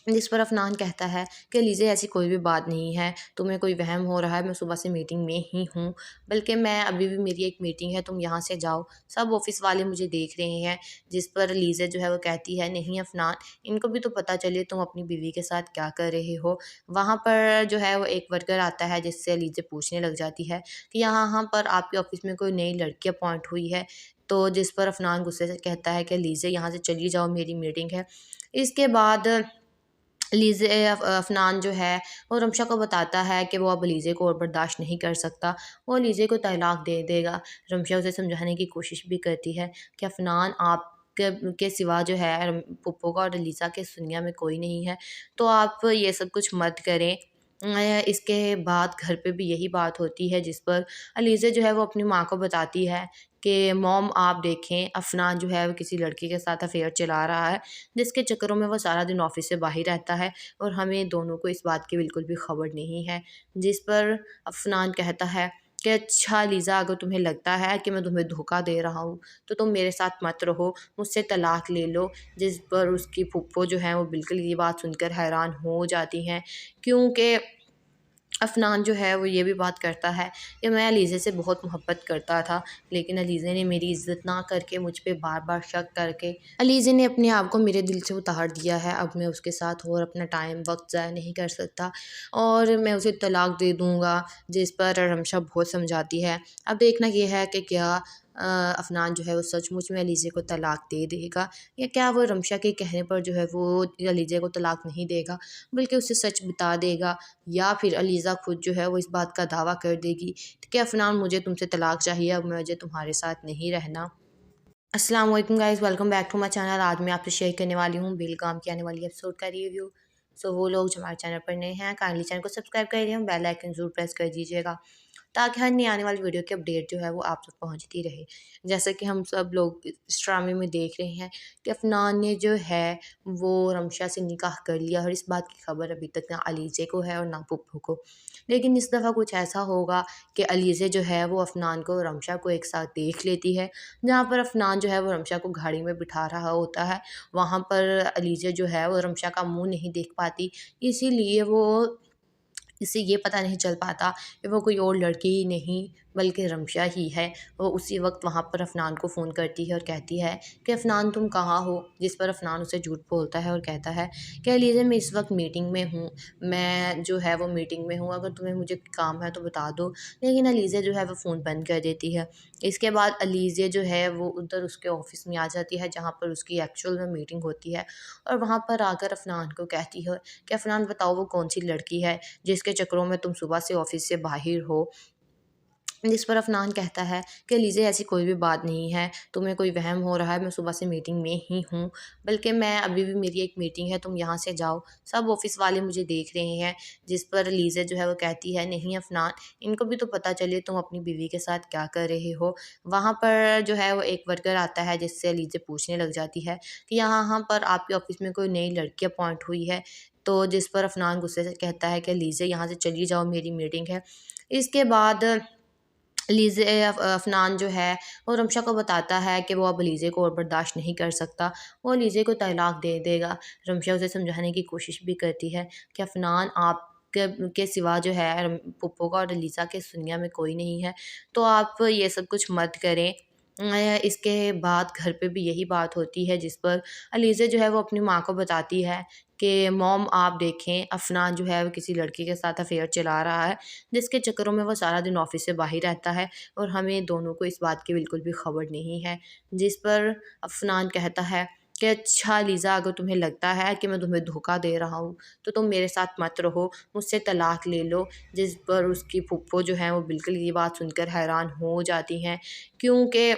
जिस पर अफनान कहता है कि लीजिए ऐसी कोई भी बात नहीं है, तुम्हें कोई वहम हो रहा है, मैं सुबह से मीटिंग में ही हूँ, बल्कि मैं अभी भी मेरी एक मीटिंग है, तुम यहाँ से जाओ, सब ऑफिस वाले मुझे देख रहे हैं। जिस पर लीज़ा जो है वो कहती है, नहीं अफनान, इनको भी तो पता चले तुम अपनी बीवी के साथ क्या कर रहे हो। वहाँ पर जो है वो एक वर्कर आता है, जिससे लीज़ा पूछने लग जाती है कि यहाँ पर आपके ऑफिस में कोई नई लड़की अपॉइंट हुई है। तो जिस पर अफनान गुस्से से कहता है कि लीज़ा यहाँ से चली जाओ, मेरी मीटिंग है। इसके बाद लीज़े अफ़नान जो है वो रमशा को बताता है कि वो अब लीज़े को और बर्दाश्त नहीं कर सकता, वो लीज़े को तलाक दे देगा। रमशा उसे समझाने की कोशिश भी करती है कि अफ़नान के सिवा जो है पुप्पो का और लीज़ा के इस दुनिया में कोई नहीं है, तो आप ये सब कुछ मत करें। इसके बाद घर पे भी यही बात होती है, जिस पर लीज़ा जो है वो अपनी माँ को बताती है कि मॉम आप देखें, अफ़नान जो है वो किसी लड़की के साथ अफ़ेयर चला रहा है, जिसके चक्करों में वो सारा दिन ऑफ़िस से बाहर रहता है और हमें दोनों को इस बात की बिल्कुल भी ख़बर नहीं है। जिस पर अफ़नान कहता है कि अच्छा लीज़ा, अगर तुम्हें लगता है कि मैं तुम्हें धोखा दे रहा हूँ, तो तुम मेरे साथ मत रहो, मुझसे तलाक ले लो। जिस पर उसकी फूफो जो है वो बिल्कुल ये बात सुनकर हैरान हो जाती हैं, क्योंकि अफ़नान जो है वो ये भी बात करता है कि मैं अलीज़े से बहुत मोहब्बत करता था, लेकिन अलीज़े ने मेरी इज़्ज़त ना करके मुझ पे बार-बार शक करके अलीज़े ने अपने आप को मेरे दिल से उतार दिया है। अब मैं उसके साथ और अपना टाइम वक़्त ज़ाया नहीं कर सकता और मैं उसे तलाक दे दूँगा। जिस पर रमशा बहुत समझाती है। अब देखना ये है कि क्या अफ़नान जो है वो सचमुच में अलीज़े को तलाक दे देगा, या क्या वो रमशा के कहने पर जो है वो अलीज़े को तलाक नहीं देगा, बल्कि उसे सच बता देगा, या फिर अलीज़ा खुद जो है वो इस बात का दावा कर देगी कि अफ़नान, मुझे तुमसे तलाक चाहिए, अब मुझे तुम्हारे साथ नहीं रहना। अस्सलाम वालेकुम guys, welcome back to my channel. आज मैं आपसे शेयर करने वाली हूँ बेलगाम की आने वाली एपिसोड का रिव्यू। सो वो लोग जो हमारे चैनल पर नए हैं, काइंडली चैनल को सब्सक्राइब कर दिए, बेल आइकन ज़रूर प्रेस कर दीजिएगा, ताकि हर नई आने वाली वीडियो की अपडेट जो है वो आप तक पहुंचती रहे। जैसे कि हम सब लोग इस ड्रामे में देख रहे हैं कि अफनान ने जो है वो रमशा से निकाह कर लिया, और इस बात की खबर अभी तक ना अलीज़े को है और ना पुप्पो को। लेकिन इस दफ़ा कुछ ऐसा होगा कि अलीज़े जो है वो अफनान को और रमशा को एक साथ देख लेती है। जहाँ पर अफनान जो है वो रमशा को गाड़ी में बिठा रहा होता है, वहाँ पर अलीज़े जो है वो रमशा का मुँह नहीं देख पाती, इसीलिए वो इससे ये पता नहीं चल पाता कि वो कोई और लड़की ही नहीं बल्कि रमशा ही है। वो उसी वक्त वहाँ पर अफनान को फ़ोन करती है और कहती है कि अफनान तुम कहाँ हो? जिस पर अफनान उसे झूठ बोलता है और कहता है, कह लीजिए मैं इस वक्त मीटिंग में हूँ, मैं जो है वो मीटिंग में हूँ, अगर तुम्हें मुझे काम है तो बता दो। लेकिन अलीज़ा जो है वो फ़ोन बंद कर देती है। इसके बाद अलीज़ा जो है वो उधर उसके ऑफ़िस में आ जाती है, जहाँ पर उसकी एक्चुअल में मीटिंग होती है, और वहाँ पर आकर अफनान को कहती है कि अफनान बताओ, वो कौन सी लड़की है जिसके चक्करों में तुम सुबह से ऑफिस से बाहर हो। जिस पर अफनान कहता है कि लीजिए ऐसी कोई भी बात नहीं है, तुम्हें कोई वहम हो रहा है, मैं सुबह से मीटिंग में ही हूँ, बल्कि मैं अभी भी मेरी एक मीटिंग है, तुम यहाँ से जाओ, सब ऑफिस वाले मुझे देख रहे हैं। जिस पर लीज़ा जो है वो कहती है, नहीं अफनान, इनको भी तो पता चले तुम अपनी बीवी के साथ क्या कर रहे हो। वहाँ पर जो है वो एक वर्कर आता है, जिससे लीज़ा पूछने लग जाती है कि यहाँ पर आपके ऑफिस में कोई नई लड़की अपॉइंट हुई है। तो जिस पर अफनान गुस्से से कहता है कि लीज़ा यहाँ से चली जाओ, मेरी मीटिंग है। इसके बाद लीज़े अफ़नान जो है वो रमशा को बताता है कि वो अब लीज़े को और बर्दाश्त नहीं कर सकता, वो लीज़े को तलाक दे देगा। रमशा उसे समझाने की कोशिश भी करती है कि अफ़नान, के सिवा जो है पुप्पो का और लीज़ा के इस दुनिया में कोई नहीं है, तो आप ये सब कुछ मत करें। इसके बाद घर पे भी यही बात होती है, जिस पर अलीज़ा जो है वो अपनी माँ को बताती है कि मॉम आप देखें, अफ़नान जो है वो किसी लड़की के साथ अफ़ेयर चला रहा है, जिसके चक्करों में वो सारा दिन ऑफिस से बाहर रहता है और हमें दोनों को इस बात की बिल्कुल भी खबर नहीं है। जिस पर अफ़नान कहता है कि अच्छा लीज़ा, अगर तुम्हें लगता है कि मैं तुम्हें धोखा दे रहा हूँ, तो तुम मेरे साथ मत रहो, मुझसे तलाक ले लो। जिस पर उसकी फूफो जो है वो बिल्कुल ये बात सुनकर हैरान हो जाती हैं, क्योंकि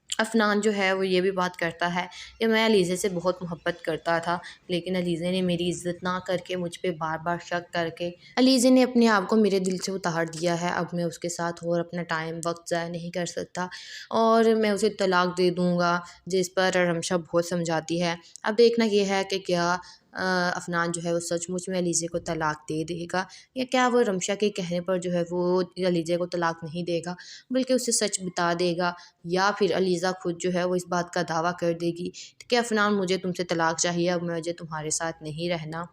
अफ़नान जो है वो ये भी बात करता है कि मैं अलीज़े से बहुत मोहब्बत करता था, लेकिन अलीज़े ने मेरी इज़्ज़त ना करके मुझ पे बार-बार शक करके अलीज़े ने अपने आप को मेरे दिल से उतार दिया है। अब मैं उसके साथ और अपना टाइम वक़्त ज़ाया नहीं कर सकता और मैं उसे तलाक दे दूँगा। जिस पर रमशा बहुत समझाती है। अब देखना ये है कि क्या अफनान जो है वो सचमुच में अलीज़े को तलाक दे देगा, या क्या वो रमशा के कहने पर जो है वो अलीज़े को तलाक नहीं देगा बल्कि उसे सच बता देगा, या फिर अलीज़ा खुद जो है वो इस बात का दावा कर देगी कि अफनान मुझे तुमसे तलाक चाहिए, अब मुझे तुम्हारे साथ नहीं रहना।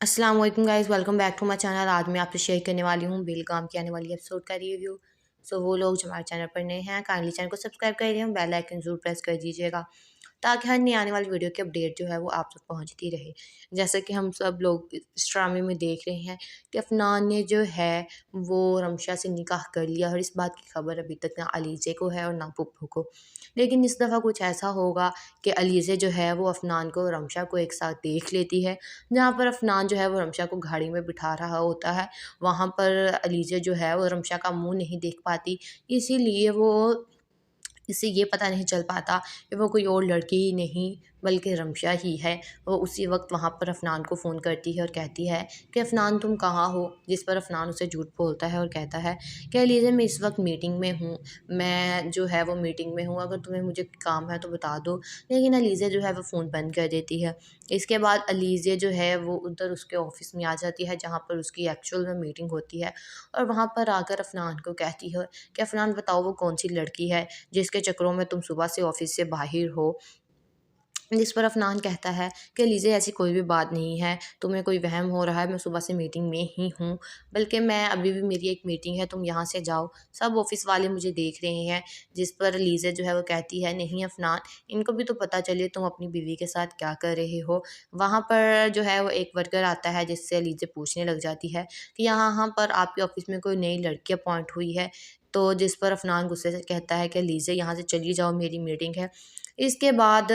अस्सलाम वालेकुम guys, welcome back to my channel. आज मैं आपसे शेयर करने वाली हूँ बेलगाम की आने वाली एपिसोड का रिव्यू। वो लोग जो हमारे चैनल पर नए हैं काइंडली चैनल को सब्सक्राइब कर दिए, बेल आइकन जरूर प्रेस कर दीजिएगा ताकि हर नई आने वाली वीडियो की अपडेट जो है वो आप तक पहुंचती रहे। जैसे कि हम सब लोग इस ड्रामे में देख रहे हैं कि अफनान ने जो है वो रमशा से निकाह कर लिया, और इस बात की खबर अभी तक ना अलीज़े को है और ना पुप्पो को। लेकिन इस दफ़ा कुछ ऐसा होगा कि अलीज़े जो है वो अफनान को और रमशा को एक साथ देख लेती है। जहाँ पर अफनान जो है वो रमशा को गाड़ी में बिठा रहा होता है, वहाँ पर अलीज़े जो है वो रमशा का मुँह नहीं देख पाती, इसीलिए वो इससे ये पता नहीं चल पाता कि वो कोई और लड़की ही नहीं बल्कि रमशा ही है। वो उसी वक्त वहाँ पर अफनान को फ़ोन करती है और कहती है कि अफनान तुम कहाँ हो, जिस पर अफनान उसे झूठ बोलता है और कहता है कि अलीज़ा मैं इस वक्त मीटिंग में हूँ, मैं जो है वो मीटिंग में हूँ, अगर तुम्हें मुझे काम है तो बता दो। लेकिन अलीज़ा जो है वो फ़ोन बंद कर देती है। इसके बाद अलीज़ा जो है वो उधर उसके ऑफ़िस में आ जाती है जहाँ पर उसकी एक्चुअल में मीटिंग होती है, और वहाँ पर आकर अफनान को कहती है कि अफनान बताओ वो कौन सी लड़की है जिसके चक्करों में तुम सुबह से ऑफिस से बाहर हो। जिस पर अफनान कहता है कि लीजिए ऐसी कोई भी बात नहीं है, तुम्हें कोई वहम हो रहा है, मैं सुबह से मीटिंग में ही हूँ, बल्कि मैं अभी भी मेरी एक मीटिंग है, तुम यहाँ से जाओ, सब ऑफिस वाले मुझे देख रहे हैं। जिस पर लीज़ा जो है वो कहती है नहीं अफनान, इनको भी तो पता चले तुम अपनी बीवी के साथ क्या कर रहे हो। वहाँ पर जो है वो एक वर्कर आता है जिससे लीज़ा पूछने लग जाती है कि यहाँ पर आपके ऑफिस में कोई नई लड़की अपॉइंट हुई है। तो जिस पर अफनान गुस्से से कहता है कि लीज़ा यहाँ से चली जाओ, मेरी मीटिंग है। इसके बाद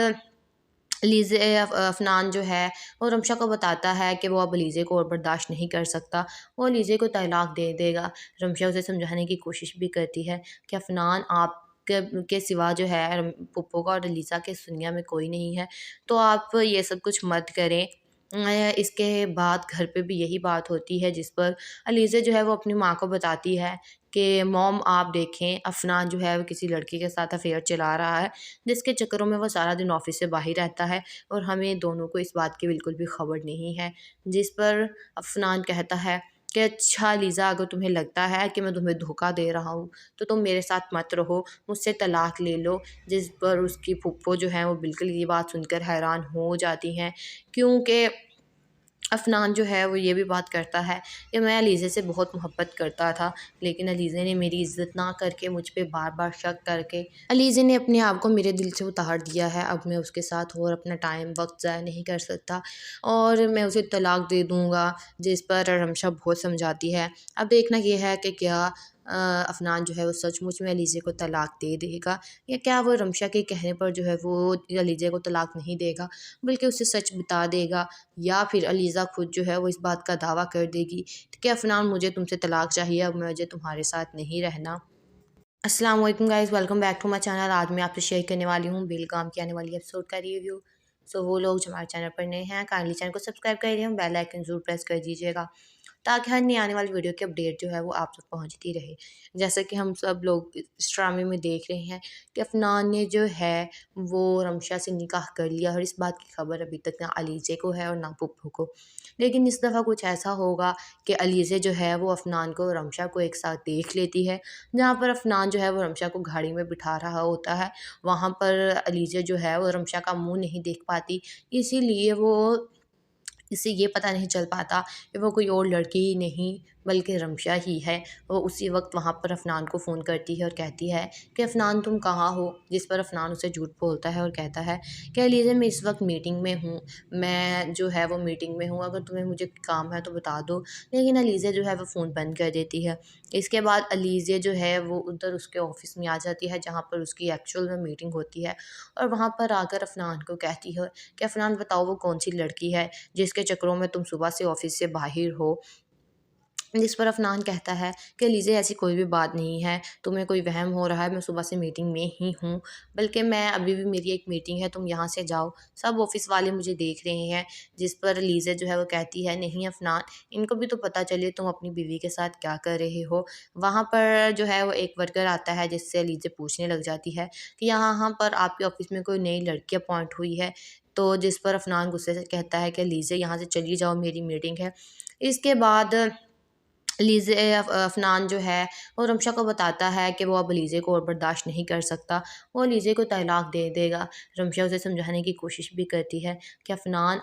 लीज़े अफ़नान जो है वो रमशा को बताता है कि वो अब लीज़े को और बर्दाश्त नहीं कर सकता, वो लीज़े को तलाक दे देगा। रमशा उसे समझाने की कोशिश भी करती है कि अफ़नान आप के सिवा जो है पुप्पो का और लीज़ा के इस दुनिया में कोई नहीं है, तो आप ये सब कुछ मत करें। इसके बाद घर पे भी यही बात होती है जिस पर अलीज़ा जो है वो अपनी माँ को बताती है कि मॉम आप देखें अफ़नान जो है वो किसी लड़की के साथ अफ़ेयर चला रहा है, जिसके चक्करों में वो सारा दिन ऑफ़िस से बाहर रहता है और हमें दोनों को इस बात की बिल्कुल भी खबर नहीं है। जिस पर अफ़नान कहता है कि अच्छा लीज़ा, अगर तुम्हें लगता है कि मैं तुम्हें धोखा दे रहा हूँ, तो तुम मेरे साथ मत रहो, मुझसे तलाक ले लो। जिस पर उसकी फूफो जो है वो बिल्कुल ये बात सुनकर हैरान हो जाती हैं, क्योंकि अफ़नान जो है वो ये भी बात करता है कि मैं अलीज़े से बहुत मोहब्बत करता था, लेकिन अलीज़े ने मेरी इज़्ज़त ना करके मुझ पे बार-बार शक करके अलीज़े ने अपने आप को मेरे दिल से उतार दिया है। अब मैं उसके साथ और अपना टाइम वक़्त ज़ाया नहीं कर सकता और मैं उसे तलाक दे दूँगा। जिस पर रमशा बहुत समझाती है। अब देखना ये है कि क्या अफ़नान जो है वो सचमुच में अलीज़े को तलाक दे देगा, या क्या वो रमशा के कहने पर जो है वो अलीज़े को तलाक नहीं देगा बल्कि उसे सच बता देगा, या फिर अलीज़ा खुद जो है वो इस बात का दावा कर देगी कि अफ़नान मुझे तुमसे तलाक चाहिए, अब मुझे तुम्हारे साथ नहीं रहना। अस्सलाम वालेकुम guys, welcome back to my channel. आज मैं आपसे शेयर करने वाली हूँ बेलगाम की आने वाली एपिसोड का रिव्यू। वो लोग जो हमारे चैनल पर नए हैं काइंडली चैनल को सब्सक्राइब कर दिए, बेल आइकन जरूर प्रेस कर दीजिएगा ताकि हर नई आने वाली वीडियो की अपडेट जो है वो आप तक पहुंचती रहे। जैसे कि हम सब लोग इस ड्रामे में देख रहे हैं कि अफनान ने जो है वो रमशा से निकाह कर लिया, और इस बात की खबर अभी तक ना अलीज़े को है और ना पुप्पो को। लेकिन इस दफ़ा कुछ ऐसा होगा कि अलीज़े जो है वो अफनान को और रमशा को एक साथ देख लेती है। जहाँ पर अफनान जो है वो रमशा को गाड़ी में बिठा रहा होता है, वहाँ पर अलीज़ा जो है वो रमशा का मुँह नहीं देख पाती, इसीलिए वो इससे ये पता नहीं चल पाता कि वो कोई और लड़की ही नहीं बल्कि रमशा ही है। वो उसी वक्त वहाँ पर अफनान को फ़ोन करती है और कहती है कि अफनान तुम कहाँ हो, जिस पर अफनान उसे झूठ बोलता है और कहता है कि अलीज़ा मैं इस वक्त मीटिंग में हूँ, मैं जो है वो मीटिंग में हूँ, अगर तुम्हें मुझे काम है तो बता दो। लेकिन अलीज़ा जो है वो फ़ोन बंद कर देती है। इसके बाद अलीज़ा जो है वो उधर उसके ऑफ़िस में आ जाती है जहाँ पर उसकी एक्चुअल में मीटिंग होती है, और वहाँ पर आकर अफनान को कहती है कि अफनान बताओ वो कौन सी लड़की है जिसके चक्करों में तुम सुबह से ऑफिस से बाहर हो। जिस पर अफनान कहता है कि लीजिए ऐसी कोई भी बात नहीं है, तुम्हें कोई वहम हो रहा है, मैं सुबह से मीटिंग में ही हूँ, बल्कि मैं अभी भी मेरी एक मीटिंग है, तुम यहाँ से जाओ, सब ऑफिस वाले मुझे देख रहे हैं। जिस पर लीज़ा जो है वो कहती है, नहीं अफनान, इनको भी तो पता चले तुम अपनी बीवी के साथ क्या कर रहे हो। वहाँ पर जो है वो एक वर्कर आता है, जिससे लीज़ा पूछने लग जाती है कि यहाँ पर आपके ऑफिस में कोई नई लड़की अपॉइंट हुई है। तो जिस पर अफनान गुस्से से कहता है कि लीज़ा यहाँ से चली जाओ, मेरी मीटिंग है। इसके बाद लीज़े अफ़नान जो है वो रमशा को बताता है कि वो अब लीज़े को और बर्दाश्त नहीं कर सकता, वो लीज़े को तलाक दे देगा। रमशा उसे समझाने की कोशिश भी करती है कि अफ़नान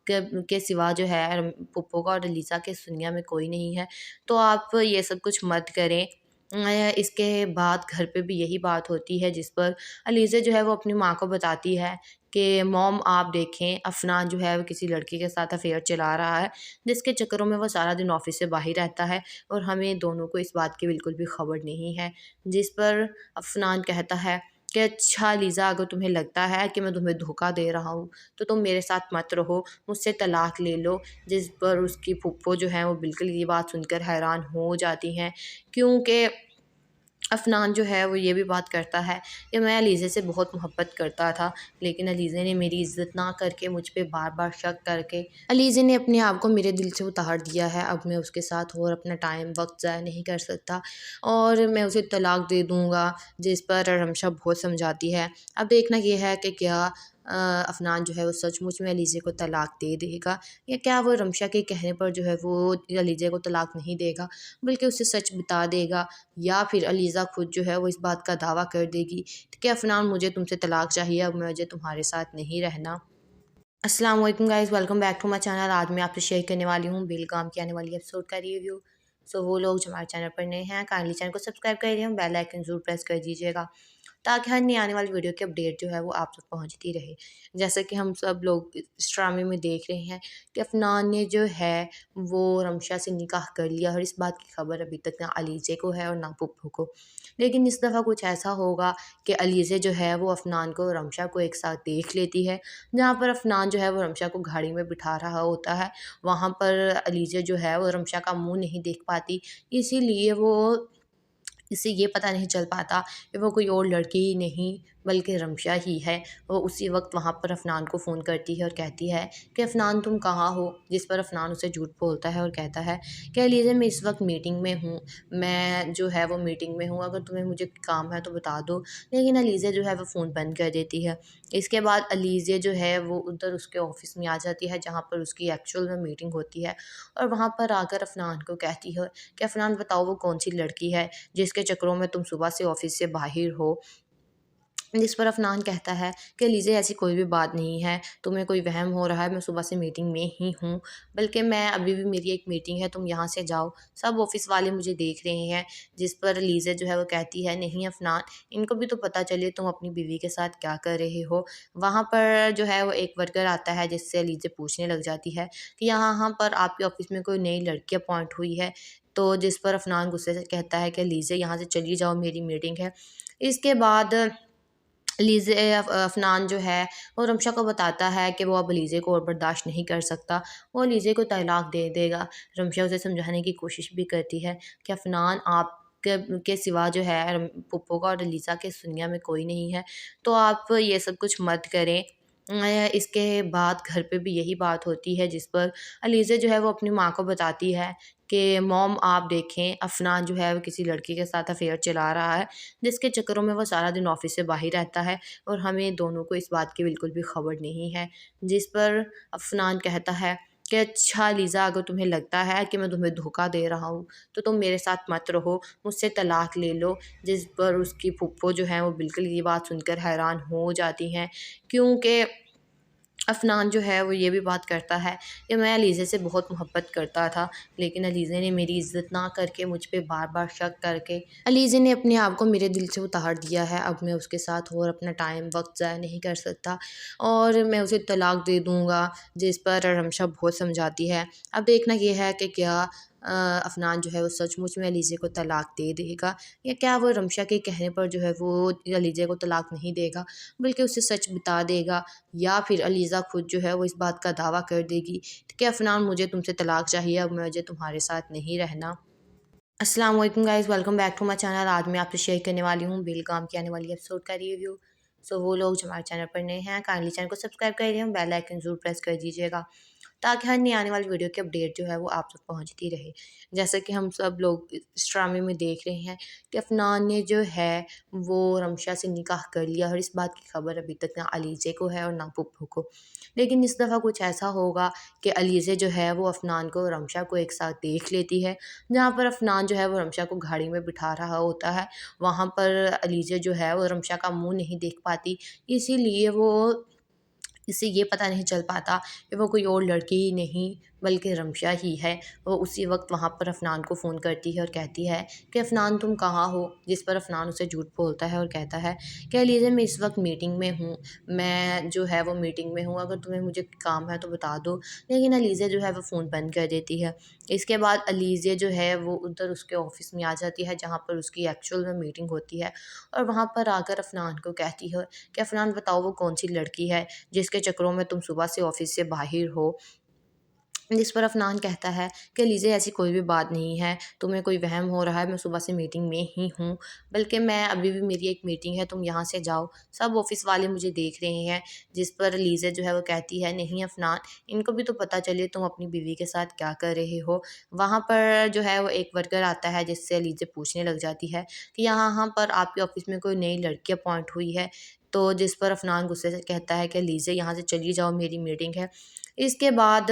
के सिवा जो है पुप्पो का और लीज़ा के इस दुनिया में कोई नहीं है, तो आप ये सब कुछ मत करें। इसके बाद घर पे भी यही बात होती है, जिस पर लीज़ा जो है वो अपनी माँ को बताती है कि मॉम आप देखें, अफ़नान जो है वो किसी लड़की के साथ अफ़ेयर चला रहा है, जिसके चक्करों में वो सारा दिन ऑफिस से बाहर रहता है और हमें दोनों को इस बात की बिल्कुल भी खबर नहीं है। जिस पर अफ़नान कहता है कि अच्छा लीज़ा, अगर तुम्हें लगता है कि मैं तुम्हें धोखा दे रहा हूँ, तो तुम मेरे साथ मत रहो, मुझसे तलाक ले लो। जिस पर उसकी फूफो जो है वो बिल्कुल ये बात सुनकर हैरान हो जाती हैं, क्योंकि अफ़नान जो है वो ये भी बात करता है कि मैं अलीज़े से बहुत मोहब्बत करता था, लेकिन अलीज़े ने मेरी इज़्ज़त ना करके मुझ पे बार-बार शक करके अलीज़े ने अपने आप को मेरे दिल से उतार दिया है। अब मैं उसके साथ और अपना टाइम वक़्त ज़ाया नहीं कर सकता और मैं उसे तलाक दे दूँगा। जिस पर रमशा बहुत समझाती है। अब देखना ये है कि क्या अफ़नान जो है वो सचमुच में अलीज़े को तलाक दे देगा, या क्या वो रमशा के कहने पर जो है वो अलीज़े को तलाक नहीं देगा, बल्कि उसे सच बता देगा, या फिर अलीज़ा खुद जो है वो इस बात का दावा कर देगी कि अफ़नान, मुझे तुमसे तलाक चाहिए, अब मुझे तुम्हारे साथ नहीं रहना। अस्सलाम वालेकुम guys, welcome back to my channel. आज मैं आपसे शेयर करने वाली हूँ बेलगाम की आने वाली एपिसोड का रिव्यू। सो वो लोग जो हमारे चैनल पर नए हैं, काइंडली चैनल को सब्सक्राइब कर दिए, बेल आइकन ज़रूर प्रेस कर दीजिएगा, ताकि हर नई आने वाली वीडियो की अपडेट जो है वो आप तक पहुंचती रहे। जैसे कि हम सब लोग इस ड्रामे में देख रहे हैं कि अफनान ने जो है वो रमशा से निकाह कर लिया, और इस बात की खबर अभी तक ना अलीज़े को है और ना पुप्पो को। लेकिन इस दफ़ा कुछ ऐसा होगा कि अलीज़े जो है वो अफनान को और रमशा को एक साथ देख लेती है। जहाँ पर अफनान जो है वो रमशा को गाड़ी में बिठा रहा होता है, वहाँ पर अलीज़े जो है वो रमशा का मुँह नहीं देख पाती, इसीलिए वो इससे ये पता नहीं चल पाता कि वो कोई और लड़की ही नहीं बल्कि रमशा ही है। वो उसी वक्त वहाँ पर अफनान को फ़ोन करती है और कहती है कि अफनान तुम कहाँ हो? जिस पर अफनान उसे झूठ बोलता है और कहता है, कह लीजिए मैं इस वक्त मीटिंग में हूँ, मैं जो है वो मीटिंग में हूँ, अगर तुम्हें मुझे काम है तो बता दो। लेकिन अलीज़ा जो है वो फ़ोन बंद कर देती है। इसके बाद अलीज़ा जो है वो उधर उसके ऑफ़िस में आ जाती है, जहाँ पर उसकी एक्चुअल में मीटिंग होती है, और वहाँ पर आकर अफनान को कहती है कि अफनान बताओ, वो कौन सी लड़की है जिसके चक्करों में तुम सुबह से ऑफिस से बाहर हो। जिस पर अफनान कहता है कि लीजिए ऐसी कोई भी बात नहीं है, तुम्हें कोई वहम हो रहा है, मैं सुबह से मीटिंग में ही हूँ, बल्कि मैं अभी भी मेरी एक मीटिंग है, तुम यहाँ से जाओ, सब ऑफिस वाले मुझे देख रहे हैं। जिस पर लीज़ा जो है वो कहती है, नहीं अफनान, इनको भी तो पता चले तुम अपनी बीवी के साथ क्या कर रहे हो। वहाँ पर जो है वो एक वर्कर आता है, जिससे लीज़ा पूछने लग जाती है कि यहाँ पर आपके ऑफिस में कोई नई लड़की अपॉइंट हुई है। तो जिस पर अफनान गुस्से से कहता है कि लीज़ा यहाँ से चली जाओ, मेरी मीटिंग है। इसके बाद लीज़े अफ़नान जो है वो रमशा को बताता है कि वो अब लीज़े को और बर्दाश्त नहीं कर सकता, वो लीज़े को तलाक दे देगा। रमशा उसे समझाने की कोशिश भी करती है कि अफ़नान, के सिवा जो है पुप्पो का और लीज़ा के इस दुनिया में कोई नहीं है, तो आप ये सब कुछ मत करें। इसके बाद घर पे भी यही बात होती है, जिस पर अलीज़ा जो है वो अपनी माँ को बताती है कि मॉम आप देखें, अफ़नान जो है वो किसी लड़की के साथ अफ़ेयर चला रहा है, जिसके चक्करों में वो सारा दिन ऑफिस से बाहर रहता है और हमें दोनों को इस बात की बिल्कुल भी खबर नहीं है। जिस पर अफ़नान कहता है कि अच्छा लीज़ा, अगर तुम्हें लगता है कि मैं तुम्हें धोखा दे रहा हूँ, तो तुम मेरे साथ मत रहो, मुझसे तलाक ले लो। जिस पर उसकी फूफो जो है वो बिल्कुल ये बात सुनकर हैरान हो जाती हैं, क्योंकि अफ़नान जो है वो ये भी बात करता है कि मैं अलीज़े से बहुत मोहब्बत करता था, लेकिन अलीज़े ने मेरी इज़्ज़त ना करके मुझ पे बार-बार शक करके अलीज़े ने अपने आप को मेरे दिल से उतार दिया है। अब मैं उसके साथ और अपना टाइम वक़्त ज़ाया नहीं कर सकता और मैं उसे तलाक दे दूँगा। जिस पर रमशा बहुत समझाती है। अब देखना ये है कि क्या अफनान जो है वो सचमुच में अलीज़े को तलाक दे देगा, या क्या वो रमशा के कहने पर जो है वो अलीज़े को तलाक नहीं देगा बल्कि उसे सच बता देगा, या फिर अलीज़ा खुद जो है वो इस बात का दावा कर देगी कि अफनान मुझे तुमसे तलाक चाहिए, अब मुझे तुम्हारे साथ नहीं रहना। अस्सलाम वालेकुम guys, welcome back to my channel. आज मैं आपसे शेयर करने वाली हूँ बेलगाम की आने वाली एपिसोड का रिव्यू। वो लोग जो हमारे चैनल पर नए हैं काइंडली चैनल को सब्सक्राइब कर दिए, बेल आइकन जरूर प्रेस कर दीजिएगा ताकि हर नई आने वाली वीडियो की अपडेट जो है वो आप तक पहुँचती रहे। जैसा कि हम सब लोग इस ड्रामे में देख रहे हैं कि अफनान ने जो है वो रमशा से निकाह कर लिया, और इस बात की खबर अभी तक ना अलीज़े को है और ना पुप्पो को। लेकिन इस दफ़ा कुछ ऐसा होगा कि अलीज़े जो है वो अफनान को और रमशा को एक साथ देख लेती है। जहाँ पर अफनान जो है वो रमशा को गाड़ी में बिठा रहा होता है, वहाँ पर अलीज़ा जो है वो रमशा का मुँह नहीं देख पाती, इसीलिए वो इससे ये पता नहीं चल पाता कि वो कोई और लड़की ही नहीं बल्कि रमशा ही है। वो उसी वक्त वहाँ पर अफनान को फ़ोन करती है और कहती है कि अफनान तुम कहाँ हो? जिस पर अफनान उसे झूठ बोलता है और कहता है कि अलीज़ा मैं इस वक्त मीटिंग में हूँ, मैं जो है वो मीटिंग में हूँ, अगर तुम्हें मुझे काम है तो बता दो। लेकिन अलीज़ा जो है वो फ़ोन बंद कर देती है। इसके बाद अलीज़ा जो है वो उधर उसके ऑफ़िस में आ जाती है जहाँ पर उसकी एक्चुअल में मीटिंग होती है, और वहाँ पर आकर अफनान को कहती है कि अफनान बताओ वो कौन सी लड़की है जिसके चक्करों में तुम सुबह से ऑफिस से बाहर हो। जिस पर अफनान कहता है कि लीजिए ऐसी कोई भी बात नहीं है, तुम्हें कोई वहम हो रहा है, मैं सुबह से मीटिंग में ही हूँ, बल्कि मैं अभी भी मेरी एक मीटिंग है, तुम यहाँ से जाओ, सब ऑफिस वाले मुझे देख रहे हैं। जिस पर लीज़ा जो है वो कहती है नहीं अफनान, इनको भी तो पता चले तुम अपनी बीवी के साथ क्या कर रहे हो। वहाँ पर जो है वो एक वर्कर आता है जिससे लीज़ा पूछने लग जाती है कि यहाँ पर आपके ऑफिस में कोई नई लड़की अपॉइंट हुई है। तो जिस पर अफनान गुस्से से कहता है कि लीज़ा यहाँ से चली जाओ, मेरी मीटिंग है। इसके बाद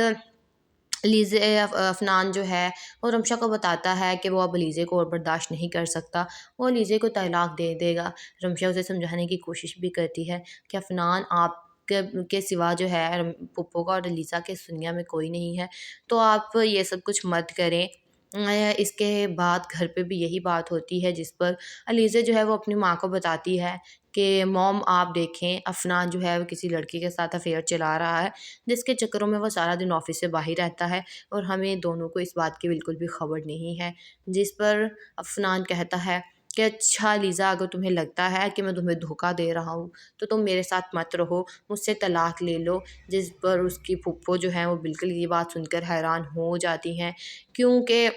लीज़े अफ़नान जो है वो रमशा को बताता है कि वो अब लीज़े को और बर्दाश्त नहीं कर सकता, वो लीज़े को तलाक दे देगा। रमशा उसे समझाने की कोशिश भी करती है कि अफ़नान आप के सिवा जो है पुप्पो का और लीज़ा के इस दुनिया में कोई नहीं है, तो आप ये सब कुछ मत करें। इसके बाद घर पे भी यही बात होती है जिस पर अलीज़ा जो है वो अपनी माँ को बताती है कि मॉम आप देखें अफ़नान जो है वो किसी लड़की के साथ अफ़ेयर चला रहा है, जिसके चक्करों में वो सारा दिन ऑफ़िस से बाहर रहता है और हमें दोनों को इस बात की बिल्कुल भी खबर नहीं है। जिस पर अफ़नान कहता है कि अच्छा लीज़ा, अगर तुम्हें लगता है कि मैं तुम्हें धोखा दे रहा हूँ, तो तुम मेरे साथ मत रहो, मुझसे तलाक ले लो। जिस पर उसकी फूफो जो है वो बिल्कुल ये बात सुनकर हैरान हो जाती हैं, क्योंकि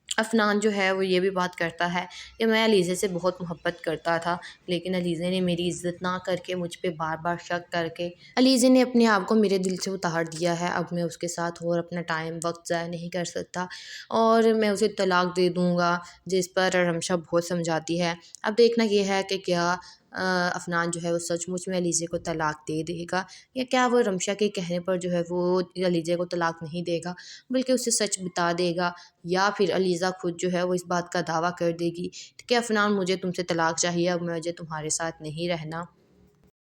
अफ़नान जो है वो ये भी बात करता है कि मैं अलीज़े से बहुत मोहब्बत करता था, लेकिन अलीज़े ने मेरी इज़्ज़त ना करके मुझ पे बार-बार शक करके अलीज़े ने अपने आप को मेरे दिल से उतार दिया है। अब मैं उसके साथ और अपना टाइम वक़्त ज़ाया नहीं कर सकता और मैं उसे तलाक दे दूँगा। जिस पर रमशा बहुत समझाती है। अब देखना ये है कि क्या अफ़नान जो है वो सचमुच में अलीज़े को तलाक दे देगा, या क्या वो रमशा के कहने पर जो है वो अलीज़े को तलाक नहीं देगा बल्कि उसे सच बता देगा, या फिर अलीज़ा खुद जो है वो इस बात का दावा कर देगी कि अफ़नान मुझे तुमसे तलाक चाहिए, अब मुझे तुम्हारे साथ नहीं रहना।